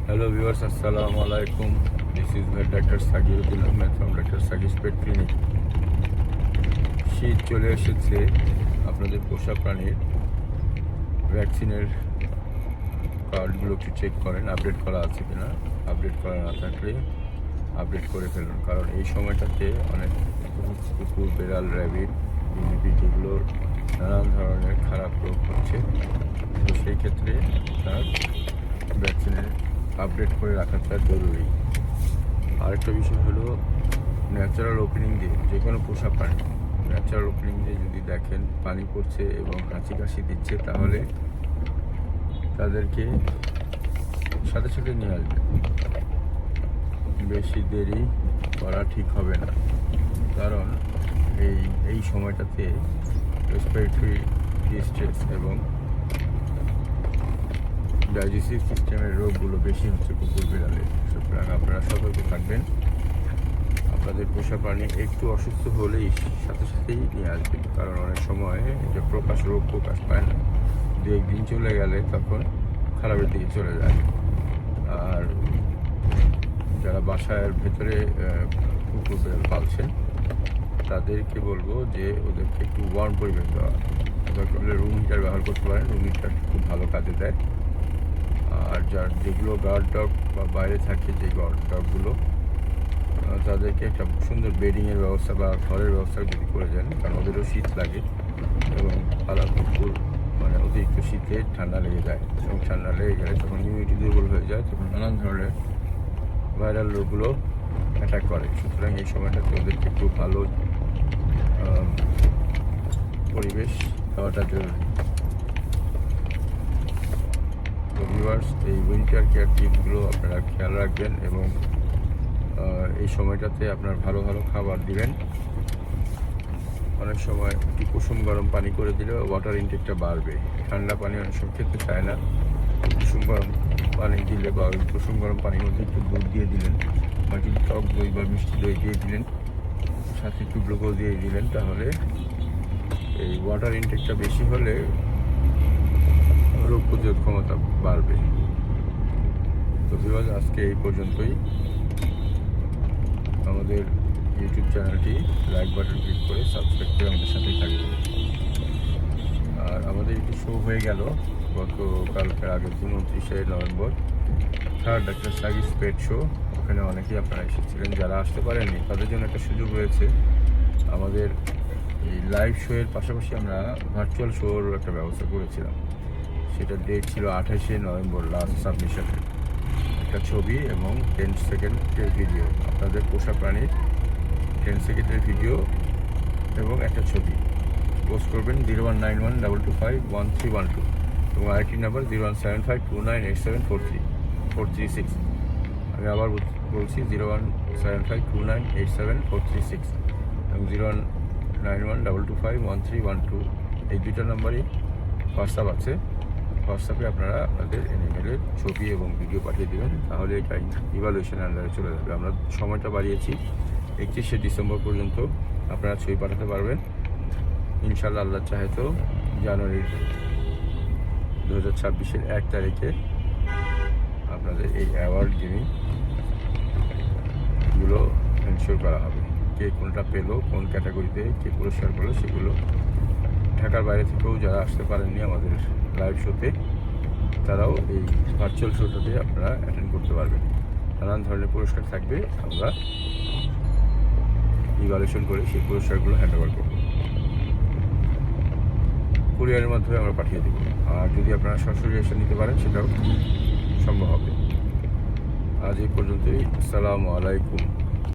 Hello viewers, Assalamu alaikum. This is Dr. Sagiruddin Ahmed from Dr. Sagi's Pet Clinic. শীত চলে এসেছে, আপনাদের পোষা প্রাণীর ভ্যাকসিনের কার্ডগুলো একটু চেক করেন, আপডেট করা আছে কিনা। আপডেট করা না থাকলে আপডেট করে ফেলুন, কারণ এই সময়টাতে অনেক কুকুর, বেড়াল, র্যাবিট, গিনিপিগ যেগুলোর নানান ধরনের খারাপ রোগ হচ্ছে। তো সেই ক্ষেত্রে তার ভ্যাকসিনের আপডেট করে রাখাটা জরুরি। আরেকটা বিষয় হলো, ন্যাচারাল ওপেনিং দিয়ে যে কোনো পোষা প্রাণী ন্যাচারাল ওপেনিং দিয়ে যদি দেখেন পানি পড়ছে এবং কাশি দিচ্ছে, তাহলে তাদেরকে সাথে সাথে নিয়ে আসবেন। বেশি দেরি করা ঠিক হবে না, কারণ এই সময়টাতে রেসপিরেটরি ডিস্ট্রেস এবং ডাইজেস্টিভ সিস্টেমের রোগগুলো বেশি হচ্ছে কুকুর, বিড়ালে। সুতরাং আপনারা সতর্ক থাকবেন। আপনাদের পোষা প্রাণী একটু অসুস্থ হলেই সাথে সাথেই নিয়ে আসবেন, কারণ অনেক সময় যে রোগ প্রকাশ পায় না, দু একদিন চলে গেলে তখন খারাপের দিকে চলে যায়। আর যারা বাসার ভেতরে কুকুর বিড়াল পালছেন তাদেরকে বলবো যে ওদেরকে একটু ওয়ার্ম পরিবেশ দেওয়া। দরকার হলে রুম হিটার ব্যবহার করতে পারেন, রুম হিটার খুব ভালো কাজে দেয়। আর যেগুলো গার্ড ডগ বা বাইরে থাকে, যে গার্ড ডগগুলো, তাদেরকে একটা সুন্দর বেডিংয়ের ব্যবস্থা বা ঘরের ব্যবস্থা যদি করে দেন, কারণ ওদেরও শীত লাগে এবং পালা কুকুর অতিরিক্ত শীতে ঠান্ডা লেগে যায়, এবং ঠান্ডা লেগে গেলে তখন ইমিউনিটি দুর্বল হয়ে যায়, তখন নানান ধরনের ভাইরাল রোগগুলো অ্যাটাক করে। সুতরাং এই সময়টাতে ওদেরকে একটু ভালো পরিবেশ দেওয়াটা জরুরি। তো ভিউয়ার্স, এই উইন্টার কেয়ার টিপসগুলো আপনারা খেয়াল রাখবেন এবং এই সময়টাতে আপনার ভালো ভালো খাবার দিবেন। অনেক সময় একটু কুসুম গরম পানি করে দিলে ওয়াটার ইনটেকটা বাড়বে। ঠান্ডা পানি অনেক সময় খেতে চায় না, কুসুম গরম পানি দিলে বা ওই কুসুম গরম পানির মধ্যে একটু দুধ দিয়ে দিলেন, বা একটু টক দই বা মিষ্টি দই দিয়ে দিলেন, সাথে একটু গ্লুকোজ দিয়ে দিলেন, তাহলে এই ওয়াটার ইনটেকটা বেশি হলে রোগ প্রতিরোধ ক্ষমতা বাড়বে। তো ভিউয়ার্স, আজকে এই পর্যন্তই। আমাদের ইউটিউব চ্যানেলটি লাইক বাটন ক্লিক করে সাবস্ক্রাইব করে আমাদের সাথেই থাকবেন। আর আমাদের একটু শো হয়ে গেল গতকালকের আগের দিন, 29শে নভেম্বর, ডক্টর সাগিস পেট শো। ওখানে অনেকেই আপনারা এসেছিলেন। যারা আসতে পারেননি তাদের জন্য একটা সুযোগ রয়েছে। আমাদের এই লাইভ শো এর পাশাপাশি আমরা ভার্চুয়াল শোর একটা ব্যবস্থা করেছিলাম। সেটার ডেট ছিল 28শে নভেম্বর, লাস্ট সাবমিশনের একটা ছবি এবং 10 সেকেন্ডের ভিডিও। আপনাদের পোষা প্রাণীর 10 সেকেন্ডের ভিডিও এবং একটা ছবি পোস্ট করবেন 019122513112 এবং আরেকটি নাম্বার 017529874336। আমি আবার বলছি 017529874336 এবং 019122513112। এই দুইটা নাম্বারই হোয়াটসঅ্যাপ আছে। হোয়াটসঅ্যাপে আপনারা আপনাদের এনিমেলের ছবি এবং ভিডিও পাঠিয়ে দেবেন, তাহলে এটা ইভালুয়েশন আন্ডারে চলে যাবে। আমরা সময়টা বাড়িয়েছি 31শে ডিসেম্বর পর্যন্ত আপনারা ছবি পাঠাতে পারবেন। ইনশাআল্লাহ, আল্লাহ চাহে তো জানুয়ারি 2026-এর 1 তারিখে আপনাদের এই অ্যাওয়ার্ড গিভিংগুলো এনশিওর করা হবে। কে কোনটা পেলো, কোন ক্যাটাগরিতে কে পুরস্কার পেলো, সেগুলো ঢাকার বাইরে থেকেও যারা আসতে পারেননি আমাদের লাইভ শোতে, তারাও এই ভার্চুয়াল শোটাতে আপনারা অ্যাটেন্ড করতে পারবেন। নানান ধরনের পুরস্কার থাকবে, আমরা ইভালুয়েশন করে সেই পুরস্কারগুলো হ্যান্ড ওভার করব, কুরিয়ারের মাধ্যমে আমরা পাঠিয়ে দেব। আর যদি আপনারা সরাসরি এসে নিতে পারেন সেটাও সম্ভব হবে। আজ এই পর্যন্তই। আসসালামু আলাইকুম।